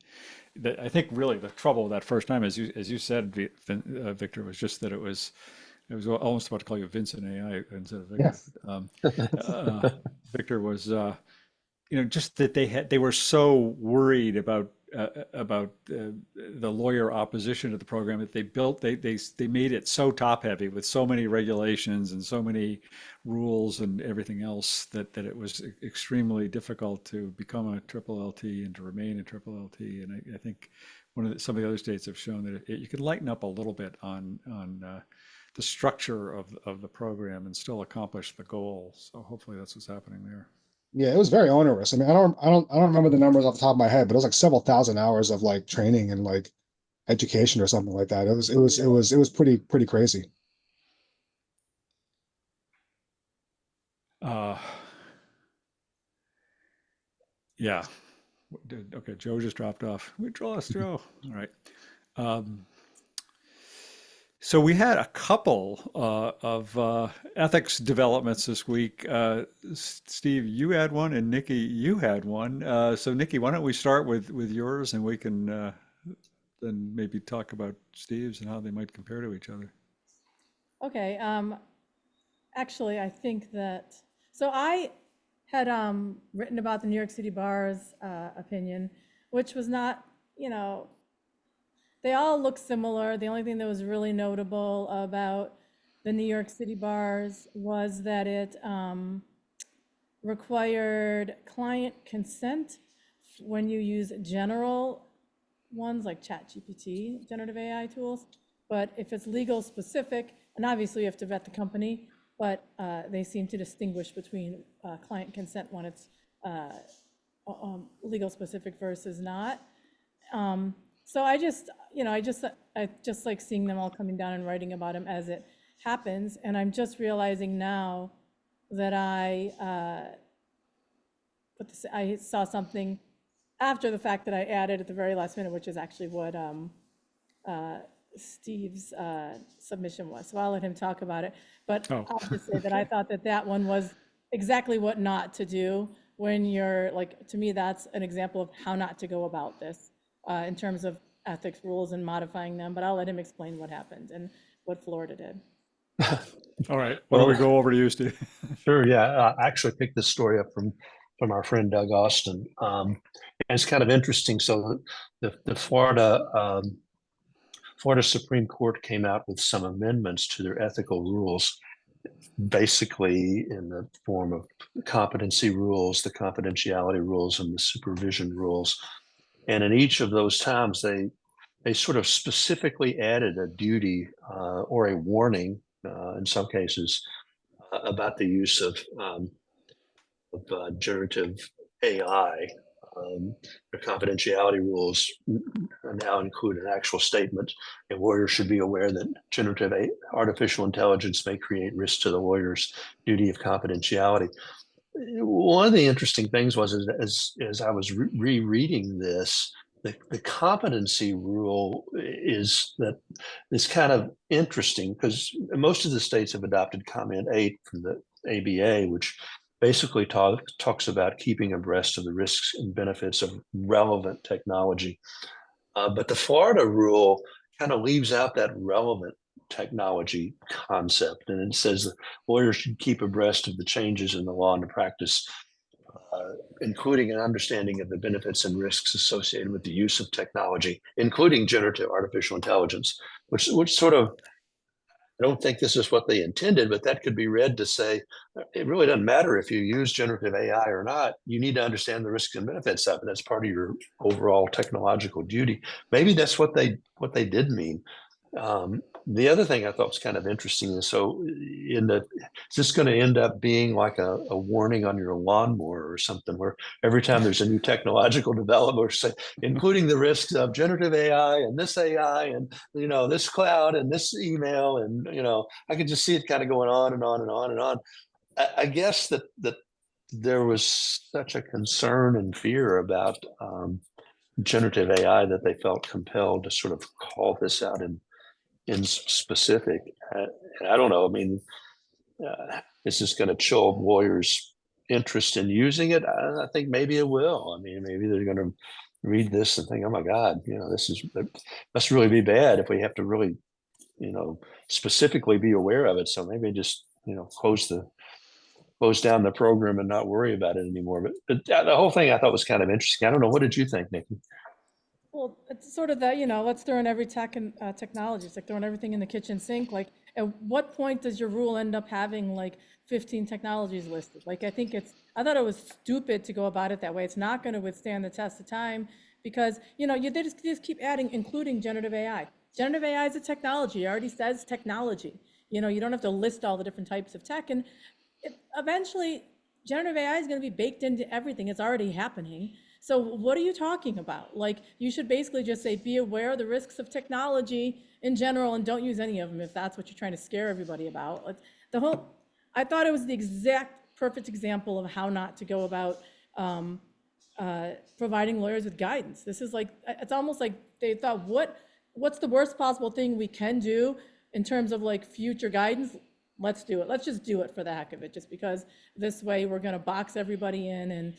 that, I think really the trouble with that first time, as you said, Victor, was just that I was almost about to call you Vincent AI instead of Victor. Yes. Victor was just that they were so worried about the lawyer opposition to the program that they made it so top heavy with so many regulations and so many rules and everything else that it was extremely difficult to become a triple LT and to remain a triple LT. And I think some of the other states have shown that you can lighten up a little bit on the structure of the program and still accomplish the goal. So hopefully that's what's happening there. Yeah, it was very onerous. I mean, I don't remember the numbers off the top of my head, but it was like several thousand hours of like training and like education or something like that. It was pretty crazy. Uh, yeah. Okay, Joe just dropped off. We lost Joe. All right. Um, so we had a couple of ethics developments this week. Steve, you had one, and Nikki, you had one. So Nikki, why don't we start with yours, and we can then maybe talk about Steve's and how they might compare to each other. Okay. Actually, I think that, so I had written about the New York City bar's opinion, which was not, they all look similar. The only thing that was really notable about the New York City bars was that it required client consent when you use general ones like ChatGPT, generative AI tools. But if it's legal specific, and obviously you have to vet the company, but they seem to distinguish between client consent when it's legal specific versus not. So I just like seeing them all coming down and writing about them as it happens. And I'm just realizing now that I saw something after the fact that I added at the very last minute, which is actually what Steve's submission was. So I'll let him talk about it. But Oh. I'll just say that I thought that that one was exactly what not to do when you're like, to me, that's an example of how not to go about this in terms of ethics rules and modifying them. But I'll let him explain what happened and what Florida did. All right. Why don't we go over to you, Steve? Sure. Yeah. I actually picked this story up from our friend Doug Austin. And it's kind of interesting. So the Florida Supreme Court came out with some amendments to their ethical rules, basically in the form of competency rules, the confidentiality rules, and the supervision rules. And in each of those times, they sort of specifically added a duty or a warning in some cases about the use of generative AI. The confidentiality rules now include an actual statement, and lawyers should be aware that generative artificial intelligence may create risk to the lawyer's duty of confidentiality. One of the interesting things was, as I was rereading this, the competency rule is kind of interesting because most of the states have adopted Comment 8 from the ABA, which basically talks about keeping abreast of the risks and benefits of relevant technology. But the Florida rule kind of leaves out that relevant technology concept, and it says that lawyers should keep abreast of the changes in the law and the practice, including an understanding of the benefits and risks associated with the use of technology, including generative artificial intelligence, which sort of, I don't think this is what they intended, but that could be read to say it really doesn't matter if you use generative AI or not. You need to understand the risks and benefits of it. That's part of your overall technological duty. Maybe that's what they did mean. The other thing I thought was kind of interesting is, so is this going to end up being like a warning on your lawnmower or something, where every time there's a new technological development, say, including the risks of generative AI and this AI and this cloud and this email, and I could just see it kind of going on and on and on and on. I guess that there was such a concern and fear about generative AI that they felt compelled to sort of call this out in specific. I don't know. I mean, is this going to chill lawyers' interest in using it? I think maybe it will. I mean, maybe they're going to read this and think, "Oh my God, it must really be bad if we have to really, specifically be aware of it." So maybe just close down the program and not worry about it anymore. But the whole thing I thought was kind of interesting. I don't know. What did you think, Niki? Well, it's sort of that, let's throw in every tech and technology. It's like throwing everything in the kitchen sink. Like, at what point does your rule end up having like 15 technologies listed? Like, I thought it was stupid to go about it that way. It's not going to withstand the test of time because, they just keep adding, including generative AI. Generative AI is a technology. It already says technology. You don't have to list all the different types of tech. And eventually, generative AI is going to be baked into everything. It's already happening. So what are you talking about? Like, you should basically just say, be aware of the risks of technology in general and don't use any of them if that's what you're trying to scare everybody about. I thought it was the exact perfect example of how not to go about providing lawyers with guidance. This is like, it's almost like they thought, what's the worst possible thing we can do in terms of like future guidance? Let's do it. Let's just do it for the heck of it, just because this way we're going to box everybody in and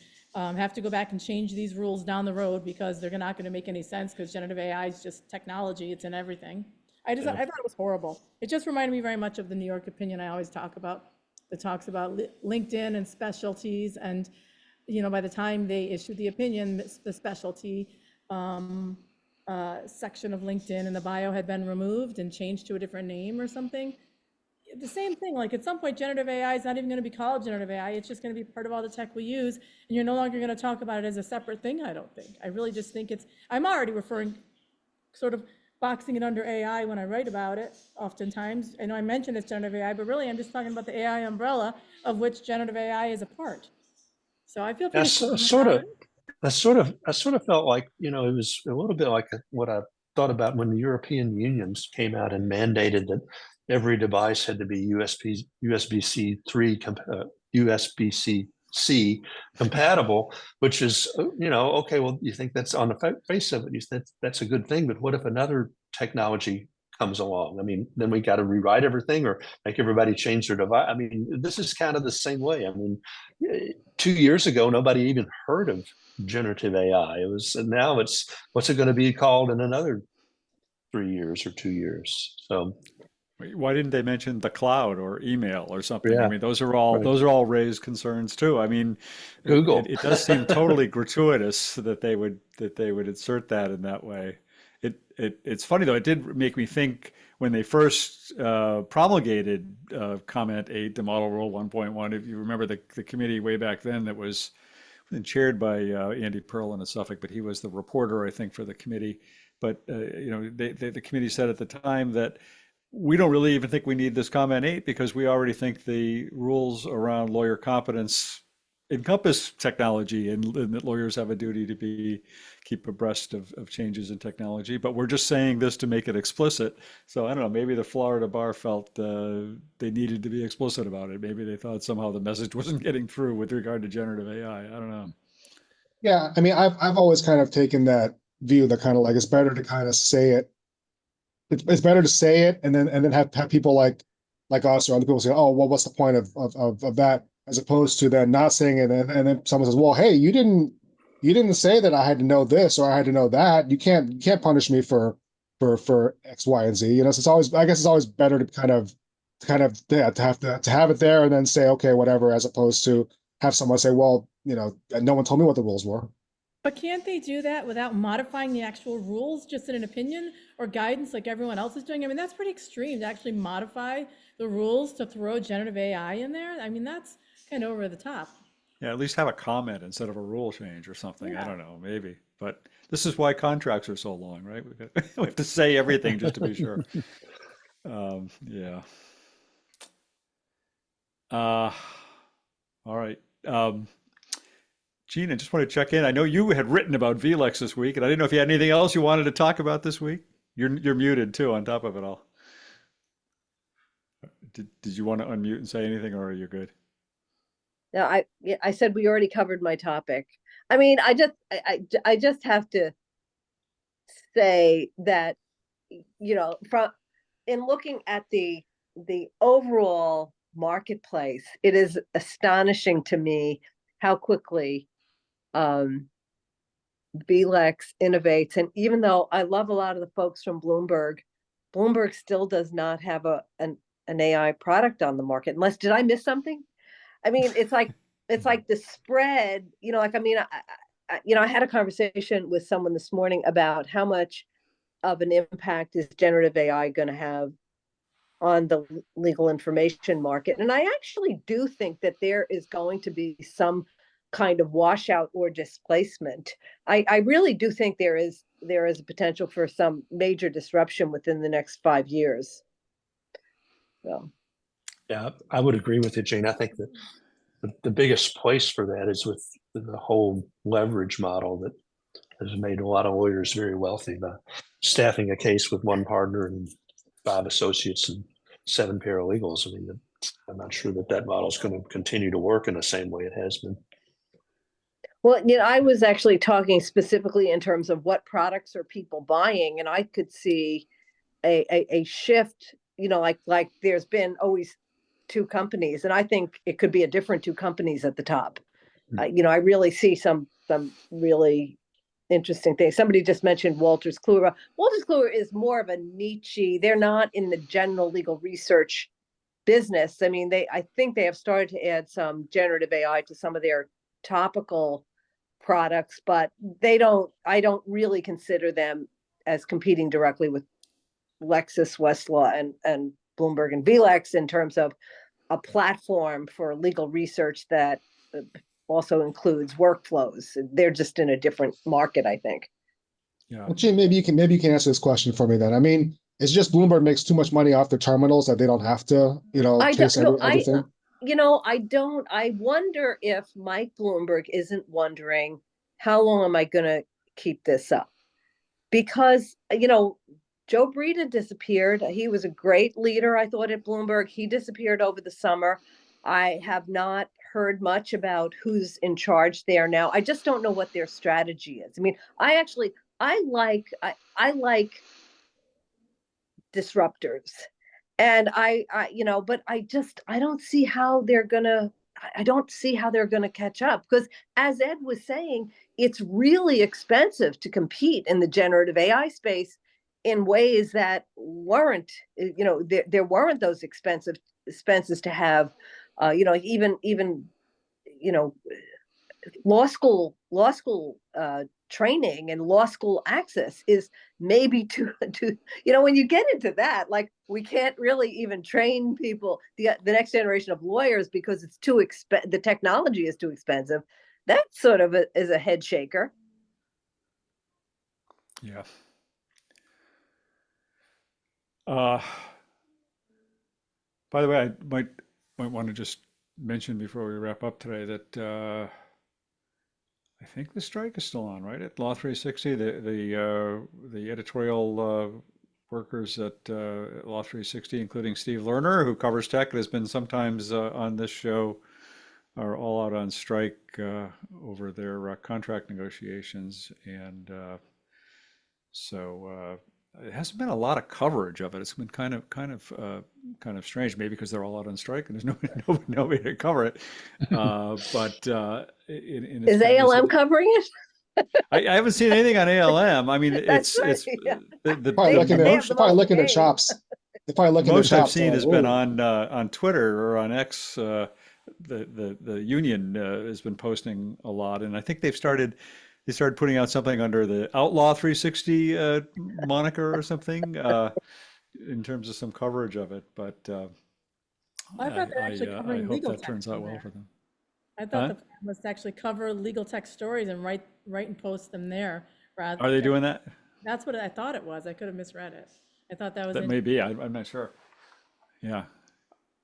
have to go back and change these rules down the road because they're not going to make any sense because generative AI is just technology. It's in everything. I thought it was horrible. It just reminded me very much of the New York opinion I always talk about that talks about LinkedIn and specialties. And, by the time they issued the opinion, the specialty section of LinkedIn and the bio had been removed and changed to a different name or something. the same thing, like at some point, generative AI is not even going to be called generative AI. It's just going to be part of all the tech we use. And you're no longer going to talk about it as a separate thing, I don't think. I really just think I'm already referring, sort of boxing it under AI when I write about it oftentimes. I know I mentioned it's generative AI, but really I'm just talking about the AI umbrella of which generative AI is a part. So I feel pretty That's confident sort about of, it. I sort of felt like, it was a little bit like what I thought about when the European unions came out and mandated that every device had to be USB-C 3, USB-C compatible, which is, okay, well, you think that's on the face of it, that's a good thing, but what if another technology comes along? I mean, then we got to rewrite everything or make everybody change their device. I mean, this is kind of the same way. I mean, 2 years ago, nobody even heard of generative AI. And now what's it going to be called in another 3 years or 2 years? So Why didn't they mention the cloud or email or something? I yeah, mean, those are all raised concerns too. I mean, Google. it does seem totally gratuitous that they would insert that in that way. It's funny though. It did make me think when they first promulgated Comment 8, the Model Rule 1.1. If you remember the committee way back then that was chaired by Andy Pearl in Suffolk, but he was the reporter, I think, for the committee. But the committee said at the time that we don't really even think we need this comment 8 because we already think the rules around lawyer competence encompass technology and that lawyers have a duty to keep abreast of changes in technology. But we're just saying this to make it explicit. So I don't know, maybe the Florida bar felt they needed to be explicit about it. Maybe they thought somehow the message wasn't getting through with regard to generative AI. I don't know. Yeah, I mean, I've always kind of taken that view that kind of like it's better to kind of say it. It's better to say it and then have people like us or other people say, oh, well, what's the point of that, as opposed to then not saying it and then someone says, well, hey, you didn't say that I had to know this or I had to know that. You can't punish me for X, Y, and Z. So it's always, I guess it's always better to yeah, to have it there and then say, okay, whatever, as opposed to have someone say, well, no one told me what the rules were. But can't they do that without modifying the actual rules, just in an opinion or guidance like everyone else is doing? I mean, that's pretty extreme to actually modify the rules to throw generative AI in there. I mean, that's kind of over the top. Yeah, at least have a comment instead of a rule change or something. I Yeah. don't know, maybe. But this is why contracts are so long, right? We have to say everything just to be sure. Yeah. Uh, all right. Gene, I just want to check in. I know you had written about vLex this week, and I didn't know if you had anything else you wanted to talk about this week. You're muted too, on top of it all. Did you want to unmute and say anything, or are you good? No, I said we already covered my topic. I mean, I just have to say that, from in looking at the overall marketplace, it is astonishing to me how quickly vLex innovates. And even though I love a lot of the folks from Bloomberg still does not have an AI product on the market. Unless, did I miss something? I mean, it's like the spread, like, I mean, I had a conversation with someone this morning about how much of an impact is generative AI going to have on the legal information market. And I actually do think that there is going to be some kind of washout or displacement. I really do think there is a potential for some major disruption within the next 5 years. So. Yeah, I would agree with you, Jane. I think that the biggest place for that is with the whole leverage model that has made a lot of lawyers very wealthy by staffing a case with one partner and 5 associates and 7 paralegals. I mean, I'm not sure that model is going to continue to work in the same way it has been. Well, I was actually talking specifically in terms of what products are people buying, and I could see a shift. Like there's been always 2 companies, and I think it could be a different 2 companies at the top. I really see some really interesting things. Somebody just mentioned Wolters Kluwer. Wolters Kluwer is more of a niche. They're not in the general legal research business. I mean, I think they have started to add some generative AI to some of their topical products, but I don't really consider them as competing directly with Lexis, Westlaw, and Bloomberg and vLex in terms of a platform for legal research that also includes workflows. They're just in a different market, I think. Yeah. Well, Jim, maybe you can answer this question for me then. I mean, it's just Bloomberg makes too much money off their terminals that they don't have to, chase everything. I wonder if Mike Bloomberg isn't wondering, how long am I going to keep this up? Because, Joe Breeden disappeared. He was a great leader, I thought, at Bloomberg. He disappeared over the summer. I have not heard much about who's in charge there now. I just don't know what their strategy is. I mean, I like disruptors. And but I don't see how they're gonna catch up, because as Ed was saying, it's really expensive to compete in the generative AI space in ways that weren't, there weren't those expenses to have, even law school training and law school access is maybe to when you get into that, like, we can't really even train people, the next generation of lawyers, because it's the technology is too expensive. That sort of is a head shaker. Yeah. By the way, I might want to just mention before we wrap up today that I think the strike is still on, right? At Law 360, the editorial workers at Law 360, including Steve Lerner, who covers tech and has been sometimes on this show, are all out on strike over their contract negotiations, and so it hasn't been a lot of coverage of it. It's been kind of strange, maybe because they're all out on strike and there's nobody to cover it. But in its Is ALM covering it? I haven't seen anything on ALM. I mean, That's right, it's yeah. Probably licking They their, have the probably most licking their games. chops. They're probably licking their most I've chops. seen like, has been "Ooh." on Twitter or on X. The union has been posting a lot, and I think they started putting out something under the Outlaw 360 moniker or something in terms of some coverage of it. But I thought they're actually I covering hope legal that tech turns out from well there. for them. I thought Huh? the plan was to actually cover legal tech stories and write and post them there. Are they doing that? That's what I thought it was. I could have misread it. I thought that was That may be. I'm not sure. Yeah.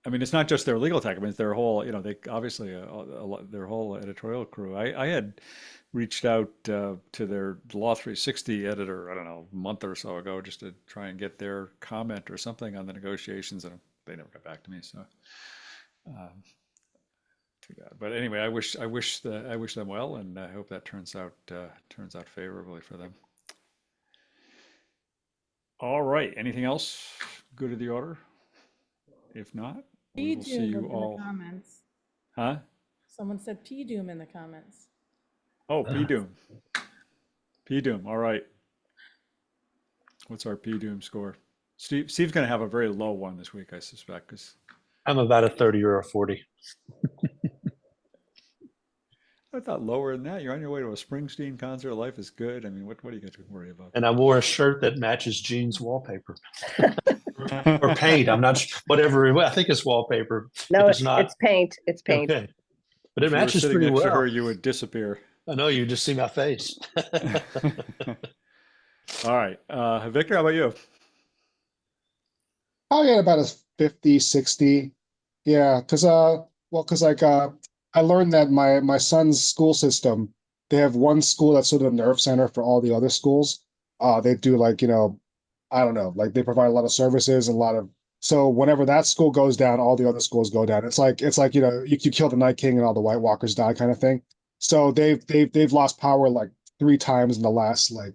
I mean, it's not just their legal tech. I mean, it's their whole, they obviously their whole editorial crew. I had reached out to their Law 360 editor, I don't know, a month or so ago, just to try and get their comment or something on the negotiations, and they never got back to me. So, too bad. But anyway, I wish them well, and I hope that turns out favorably for them. All right. Anything else good of the order? If not, we will see you all. In the comments. Huh? Someone said P-Doom in the comments. Oh, P-Doom. P-Doom. All right. What's our P-Doom score? Steve's going to have a very low one this week, I suspect, because I'm about a 30 or a 40. I thought lower than that. You're on your way to a Springsteen concert. Life is good. I mean, what do you got to worry about? And I wore a shirt that matches Gene's wallpaper. Or paint. I'm not sure. Whatever. I think it's wallpaper. No, it's not. It's paint. It's paint. Okay. But it If you were matches sitting pretty next to well. her, you would disappear. I know, you just see my face. All right. Victor, how about you? Probably at about a 50, 60. Yeah, because I learned that my son's school system, they have one school that's sort of a nerve center for all the other schools. They do like, I don't know, like they provide a lot of services and a lot of, so whenever that school goes down, all the other schools go down. It's like you kill the Night King and all the White Walkers die kind of thing. So they've lost power like 3 times in the last like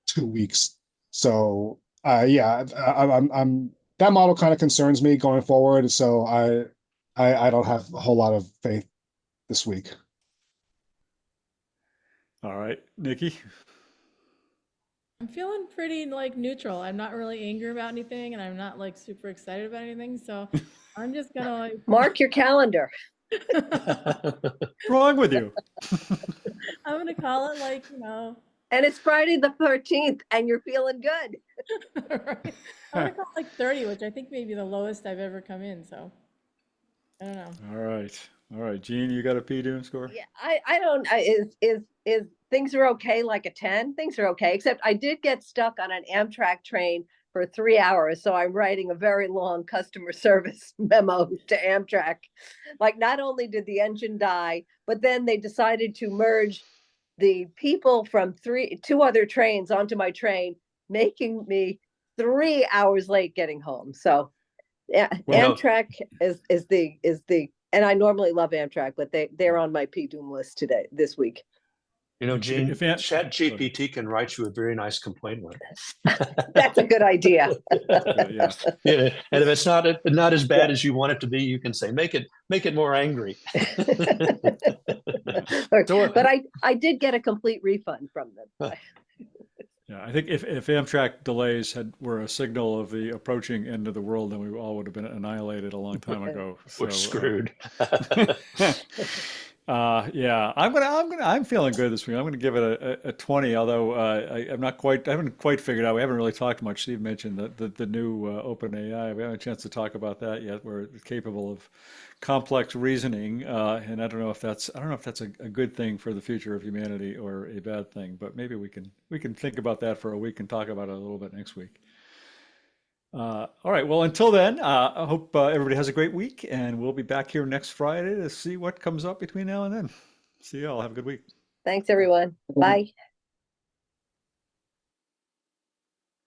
2 weeks. So yeah, I'm that model kind of concerns me going forward. So I don't have a whole lot of faith this week. All right. Nikki? I'm feeling pretty like neutral. I'm not really angry about anything, and I'm not like super excited about anything. So I'm just gonna like Mark your calendar. What's wrong with you? I'm gonna call it like And it's Friday the 13th, and you're feeling good. Right. I would have called like 30, which I think may be the lowest I've ever come in. So I don't know. All right. All right. Gene, you got a P-Doom score? Yeah, I don't. Is things are okay? Like a 10? Things are okay. Except I did get stuck on an Amtrak train for 3 hours, so I'm writing a very long customer service memo to Amtrak. Like, not only did the engine die, but then they decided to merge the people from two other trains onto my train, making me 3 hours late getting home. So yeah, Well, Amtrak is the and I normally love Amtrak, but they're on my P-Doom list this week. You know, Gene, if Ant- Chat GPT can write you a very nice complaint letter. That's a good idea. yeah. Yeah, and if it's not as bad as you want it to be, you can say make it more angry. But I did get a complete refund from them. Yeah, I think if Amtrak delays were a signal of the approaching end of the world, then we all would have been annihilated a long time ago. We're screwed. Yeah, I'm feeling good this week. I'm gonna give it a 20, although I haven't quite figured out. We haven't really talked much. Steve mentioned the new Open AI. We haven't had a chance to talk about that yet. We're capable of complex reasoning, and I don't know if that's a good thing for the future of humanity or a bad thing. But maybe we can think about that for a week and talk about it a little bit next week. All right. Well, until then, I hope everybody has a great week, and we'll be back here next Friday to see what comes up between now and then. See y'all. Have a good week. Thanks, everyone. Bye.